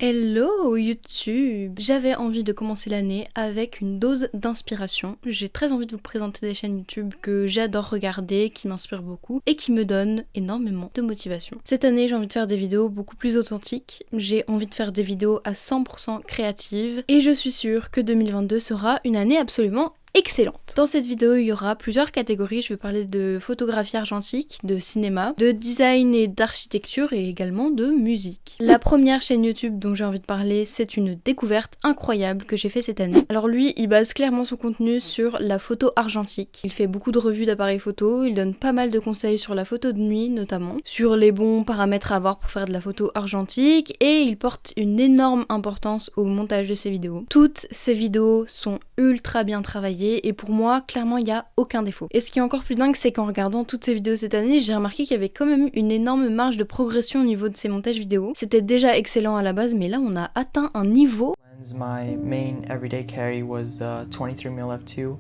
Hello YouTube! J'avais envie de commencer l'année avec une dose d'inspiration. J'ai très envie de vous présenter des chaînes YouTube que j'adore regarder, qui m'inspirent beaucoup et qui me donnent énormément de motivation. Cette année, j'ai envie de faire des vidéos beaucoup plus authentiques. J'ai envie de faire des vidéos à 100% créatives et je suis sûre que 2022 sera une année absolument excellente. Dans cette vidéo, il y aura plusieurs catégories. Je vais parler de photographie argentique, de cinéma, de design et d'architecture et également de musique. La première chaîne YouTube dont j'ai envie de parler, c'est une découverte incroyable que j'ai fait cette année. Alors lui, il base clairement son contenu sur la photo argentique. Il fait beaucoup de revues d'appareils photo, il donne pas mal de conseils sur la photo de nuit notamment, sur les bons paramètres à avoir pour faire de la photo argentique et il porte une énorme importance au montage de ses vidéos. Toutes ses vidéos sont ultra bien travaillées et pour moi, clairement, il n'y a aucun défaut. Et ce qui est encore plus dingue, c'est qu'en regardant toutes ces vidéos cette année, j'ai remarqué qu'il y avait quand même une énorme marge de progression au niveau de ses montages vidéo. C'était déjà excellent à la base, mais là, on a atteint un niveau. My main everyday carry was the 23mm f2,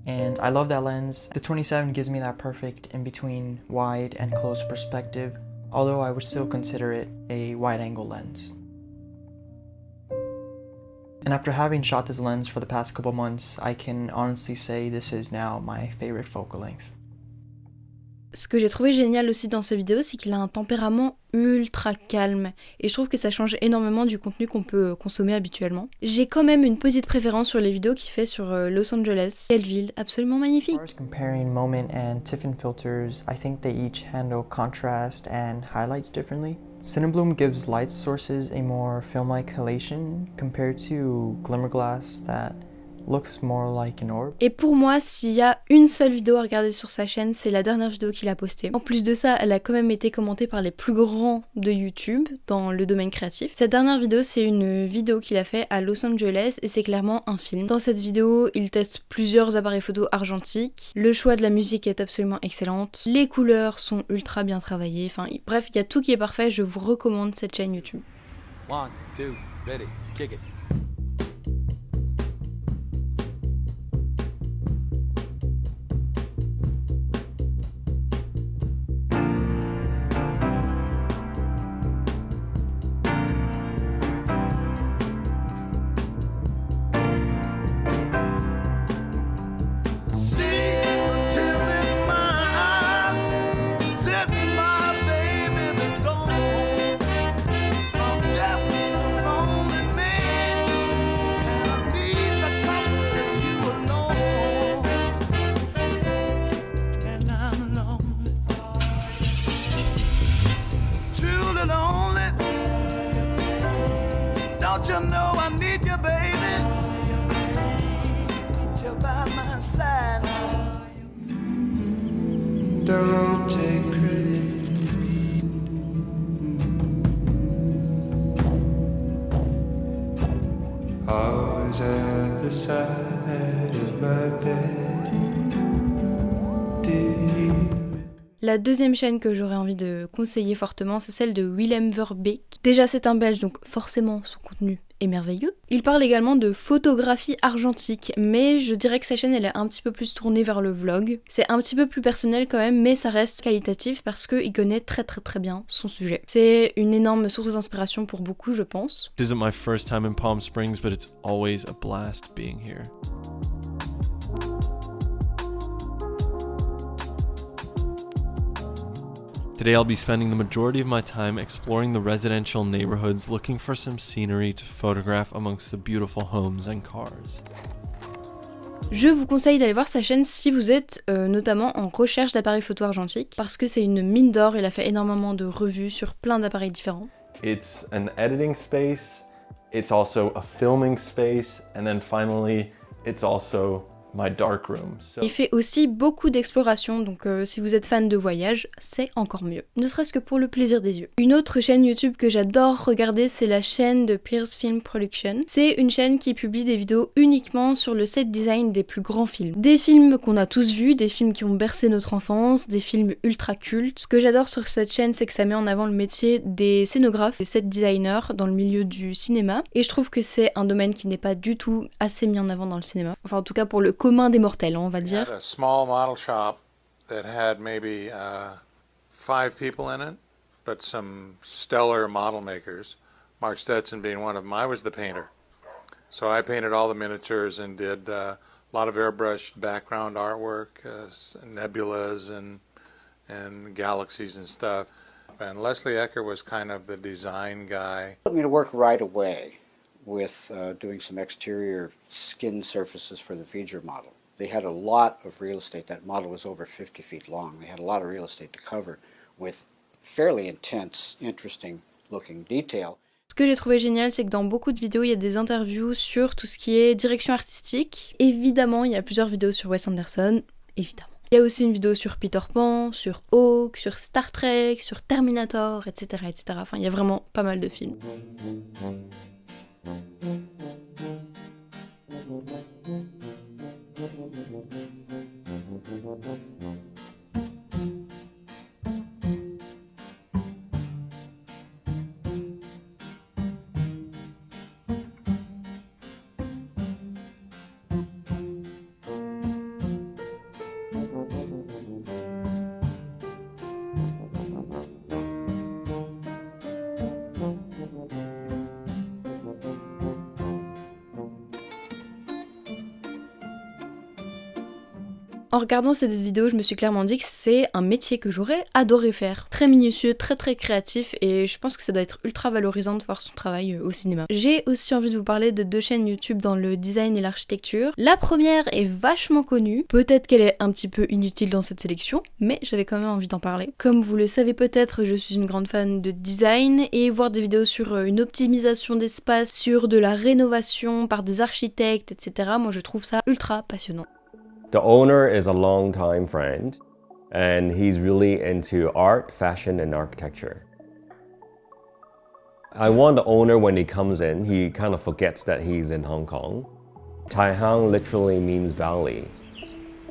and I love that lens. The 27 gives me that perfect in-between wide and close perspective, although I would still consider it a wide-angle lens. And after having shot this lens for the past couple months, I can honestly say this is now my favorite focal length. Ce que j'ai trouvé génial aussi dans ces vidéos, c'est qu'il a un tempérament ultra calme et je trouve que ça change énormément du contenu qu'on peut consommer habituellement. J'ai quand même une petite préférence sur les vidéos qu'il fait sur Los Angeles. Quelle ville absolument magnifique! As far as comparing Moment and Tiffen filters, I think they each handle contrast and highlights differently. Cinebloom gives light sources a more film-like halation compared to Glimmerglass that looks more like an orb. Et pour moi, s'il y a une seule vidéo à regarder sur sa chaîne, c'est la dernière vidéo qu'il a postée. En plus de ça, elle a quand même été commentée par les plus grands de YouTube dans le domaine créatif. Cette dernière vidéo, c'est une vidéo qu'il a fait à Los Angeles et c'est clairement un film. Dans cette vidéo, il teste plusieurs appareils photo argentiques. Le choix de la musique est absolument excellente. Les couleurs sont ultra bien travaillées. Enfin, bref, il y a tout qui est parfait. Je vous recommande cette chaîne YouTube. 1, 2, ready, kick it. Don't you know I need you, baby? Need you by my side. Don't take credit. Always at the side of my bed. Do you? La deuxième chaîne que j'aurais envie de conseiller fortement, c'est celle de Willem Verbeek. Déjà c'est un Belge, donc forcément son contenu est merveilleux. Il parle également de photographie argentique, mais je dirais que sa chaîne elle est un petit peu plus tournée vers le vlog. C'est un petit peu plus personnel quand même, mais ça reste qualitatif parce qu'il connaît très bien son sujet. C'est une énorme source d'inspiration pour beaucoup, je pense. This isn't my first time in Palm Springs, but it's always a blast being here. Today I'll be spending the majority of my time exploring the residential neighborhoods looking for some scenery to photograph amongst the beautiful homes and cars. Je vous conseille d'aller voir sa chaîne si vous êtes notamment en recherche d'appareils photo argentiques parce que c'est une mine d'or, il a fait énormément de revues sur plein d'appareils différents. It's an editing space, it's also a filming space, and then finally it's also my dark room. Il fait aussi beaucoup d'exploration, donc si vous êtes fan de voyage, c'est encore mieux. Ne serait-ce que pour le plaisir des yeux. Une autre chaîne YouTube que j'adore regarder, c'est la chaîne de Pierce Film Production. C'est une chaîne qui publie des vidéos uniquement sur le set design des plus grands films. Des films qu'on a tous vus, des films qui ont bercé notre enfance, des films ultra cultes. Ce que j'adore sur cette chaîne, c'est que ça met en avant le métier des scénographes, des set designers dans le milieu du cinéma. Et je trouve que c'est un domaine qui n'est pas du tout assez mis en avant dans le cinéma. Enfin, en tout cas pour le commun des mortels, on va dire. A small model shop that had maybe 5 people in it, but some stellar model makers Mark Stetson being one of them. I was the painter. So I painted all the miniatures and did a lot of airbrushed background artwork, nebulas and galaxies and stuff. And Leslie Ecker was kind of the design guy. Put me to work right away with doing some exterior skin surfaces for the V'ger model. They had a lot of real estate. That model was over 50 feet long. They had a lot of real estate to cover with fairly intense, interesting looking detail. Ce que j'ai trouvé génial, c'est que dans beaucoup de vidéos, il y a des interviews sur tout ce qui est direction artistique. Évidemment, il y a plusieurs vidéos sur Wes Anderson, évidemment. Il y a aussi une vidéo sur Peter Pan, sur Hawk, sur Star Trek, sur Terminator, etc., etc. Enfin, il y a vraiment pas mal de films. En regardant cette vidéo, je me suis clairement dit que c'est un métier que j'aurais adoré faire. Très minutieux, très créatif, et je pense que ça doit être ultra valorisant de voir son travail au cinéma. J'ai aussi envie de vous parler de 2 chaînes YouTube dans le design et l'architecture. La première est vachement connue, peut-être qu'elle est un petit peu inutile dans cette sélection, mais j'avais quand même envie d'en parler. Comme vous le savez peut-être, je suis une grande fan de design, et voir des vidéos sur une optimisation d'espace, sur de la rénovation par des architectes, etc., moi je trouve ça ultra passionnant. The owner is a long-time friend, and he's really into art, fashion, and architecture. I want the owner, when he comes in, he kind of forgets that he's in Hong Kong. Tai Hang literally means valley.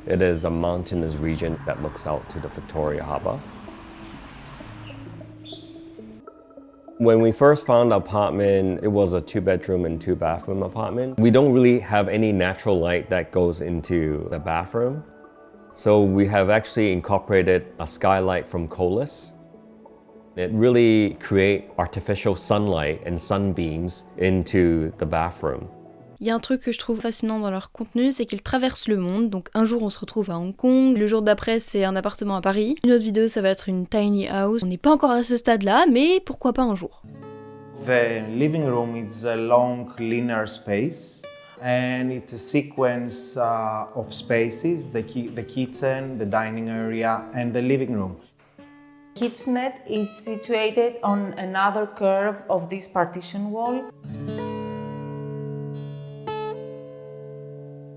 It is a mountainous region that looks out to the Victoria Harbour. When we first found the apartment, it was a 2-bedroom and 2-bathroom apartment. We don't really have any natural light that goes into the bathroom. So we have actually incorporated a skylight from Colas. It really creates artificial sunlight and sunbeams into the bathroom. Il y a un truc que je trouve fascinant dans leur contenu, c'est qu'ils traversent le monde. Donc un jour on se retrouve à Hong Kong, le jour d'après c'est un appartement à Paris. Une autre vidéo ça va être une tiny house. On n'est pas encore à ce stade-là, mais pourquoi pas un jour. The living room is a long linear space and it's a sequence of spaces, the kitchen, the dining area and the living room. Kitchenette is situated on another curve of this partition wall.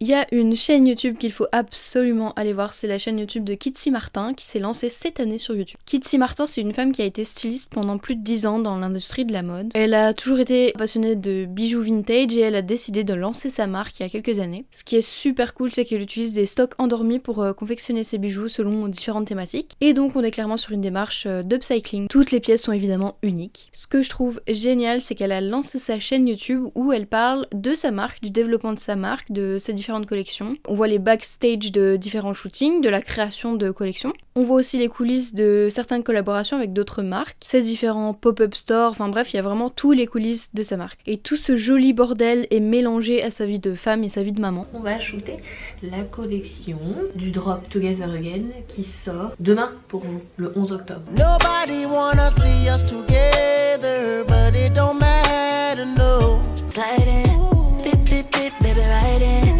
Il y a une chaîne YouTube qu'il faut absolument aller voir, c'est la chaîne YouTube de Kitsy Martin qui s'est lancée cette année sur YouTube. Kitsy Martin, c'est une femme qui a été styliste pendant plus de 10 ans dans l'industrie de la mode. Elle a toujours été passionnée de bijoux vintage et elle a décidé de lancer sa marque il y a quelques années. Ce qui est super cool, c'est qu'elle utilise des stocks endormis pour confectionner ses bijoux selon différentes thématiques. Et donc on est clairement sur une démarche d'upcycling. Toutes les pièces sont évidemment uniques. Ce que je trouve génial, c'est qu'elle a lancé sa chaîne YouTube où elle parle de sa marque, du développement de sa marque, de ses différentes collections. On voit les backstage de différents shootings, de la création de collections. On voit aussi les coulisses de certaines collaborations avec d'autres marques, ses différents pop-up stores, enfin bref, il y a vraiment tous les coulisses de sa marque. Et tout ce joli bordel est mélangé à sa vie de femme et sa vie de maman. On va shooter la collection du Drop Together Again qui sort demain pour vous, le 11 octobre. Nobody wanna see us together, but it don't matter, no. Slide in, bit, bit, bit, baby, right in.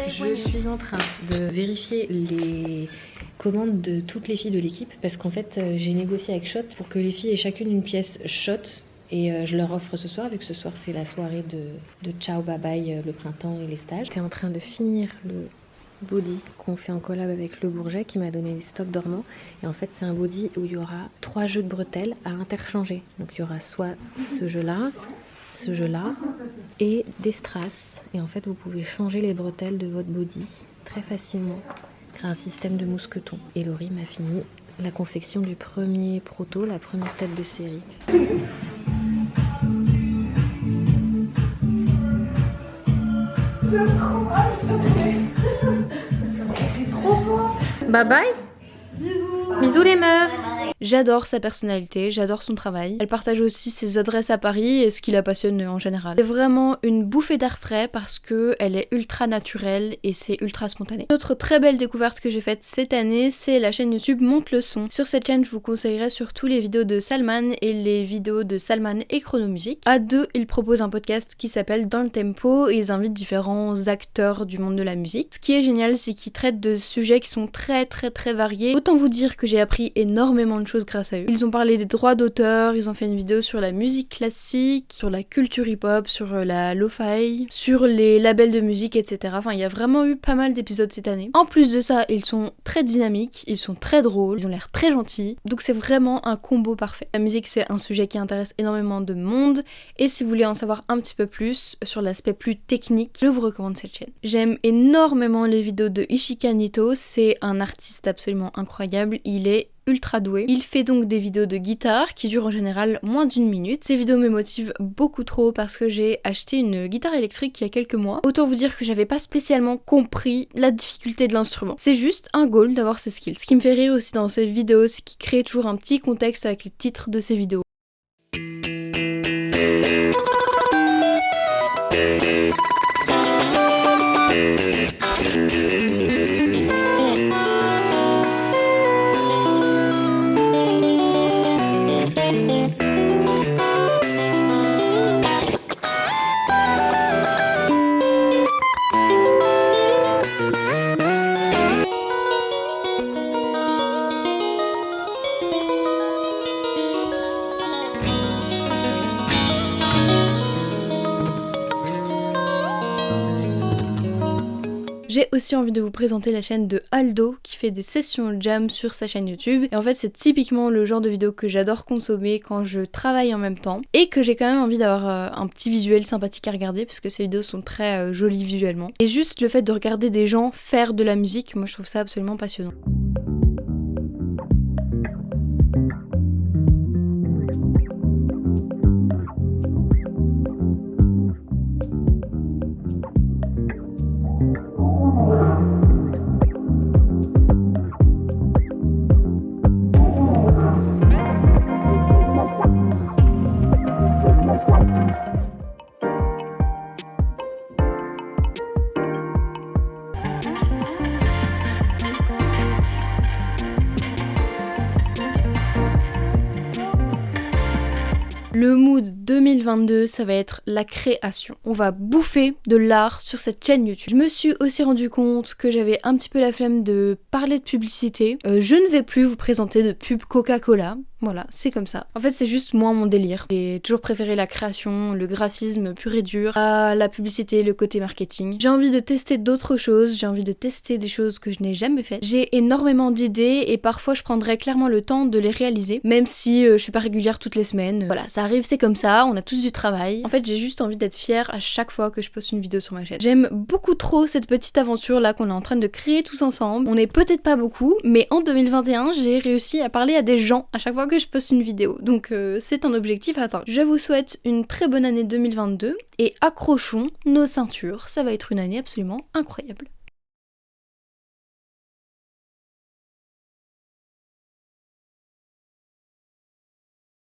Je suis en train de vérifier les commandes de toutes les filles de l'équipe parce qu'en fait j'ai négocié avec Shot pour que les filles aient chacune une pièce Shot et je leur offre ce soir vu que ce soir c'est la soirée de Ciao Bye Bye, le printemps et les stages. J'étais en train de finir le body qu'on fait en collab avec Le Bourget qui m'a donné des stocks dormants et en fait c'est un body où il y aura 3 jeux de bretelles à interchanger. Donc il y aura soit ce jeu là et des strass. Et en fait, vous pouvez changer les bretelles de votre body très facilement grâce à un système de mousqueton. Et Laurie m'a fini la confection du premier proto, la première tête de série. J'aime trop mal, c'est trop beau. Bye bye. Bisous. Bisous les meufs. J'adore sa personnalité, j'adore son travail. Elle partage aussi ses adresses à Paris et ce qui la passionne en général. C'est vraiment une bouffée d'air frais parce que elle est ultra naturelle et c'est ultra spontané. Une autre très belle découverte que j'ai faite cette année, c'est la chaîne YouTube Monte le son. Sur cette chaîne, je vous conseillerais surtout les vidéos de Salman et les vidéos de Salman et Chronomusique. À deux, ils proposent un podcast qui s'appelle Dans le Tempo et ils invitent différents acteurs du monde de la musique. Ce qui est génial, c'est qu'ils traitent de sujets qui sont très variés. Autant vous dire que j'ai appris énormément de choses grâce à eux. Ils ont parlé des droits d'auteur, ils ont fait une vidéo sur la musique classique, sur la culture hip-hop, sur la lo-fi, sur les labels de musique, etc. Enfin, il y a vraiment eu pas mal d'épisodes cette année. En plus de ça, ils sont très dynamiques, ils sont très drôles, ils ont l'air très gentils. Donc c'est vraiment un combo parfait. La musique, c'est un sujet qui intéresse énormément de monde et si vous voulez en savoir un petit peu plus sur l'aspect plus technique, je vous recommande cette chaîne. J'aime énormément les vidéos de Ishika Nito, c'est un artiste absolument incroyable, il est ultra doué. Il fait donc des vidéos de guitare qui durent en général moins d'1 minute. Ces vidéos me motivent beaucoup trop parce que j'ai acheté une guitare électrique il y a quelques mois. Autant vous dire que j'avais pas spécialement compris la difficulté de l'instrument. C'est juste un goal d'avoir ces skills. Ce qui me fait rire aussi dans ces vidéos, c'est qu'il crée toujours un petit contexte avec les titres de ces vidéos. J'ai aussi envie de vous présenter la chaîne de Aldo qui fait des sessions jam sur sa chaîne YouTube. Et en fait, c'est typiquement le genre de vidéo que j'adore consommer quand je travaille en même temps et que j'ai quand même envie d'avoir un petit visuel sympathique à regarder puisque ces vidéos sont très jolies visuellement. Et juste le fait de regarder des gens faire de la musique, moi je trouve ça absolument passionnant. Le mood 2022, ça va être la création. On va bouffer de l'art sur cette chaîne YouTube. Je me suis aussi rendu compte que j'avais un petit peu la flemme de parler de publicité. Je ne vais plus vous présenter de pub Coca-Cola. Voilà, c'est comme ça. En fait, c'est juste moi mon délire. J'ai toujours préféré la création, le graphisme pur et dur, à la publicité, le côté marketing. J'ai envie de tester d'autres choses, j'ai envie de tester des choses que je n'ai jamais faites. J'ai énormément d'idées et parfois je prendrai clairement le temps de les réaliser, même si je suis pas régulière toutes les semaines. Voilà, ça arrive, c'est comme ça, on a tous du travail. En fait, j'ai juste envie d'être fière à chaque fois que je poste une vidéo sur ma chaîne. J'aime beaucoup trop cette petite aventure là qu'on est en train de créer tous ensemble. On est peut-être pas beaucoup, mais en 2021, j'ai réussi à parler à des gens à chaque fois que je poste une vidéo, donc c'est un objectif atteint. Je vous souhaite une très bonne année 2022 et accrochons nos ceintures, ça va être une année absolument incroyable.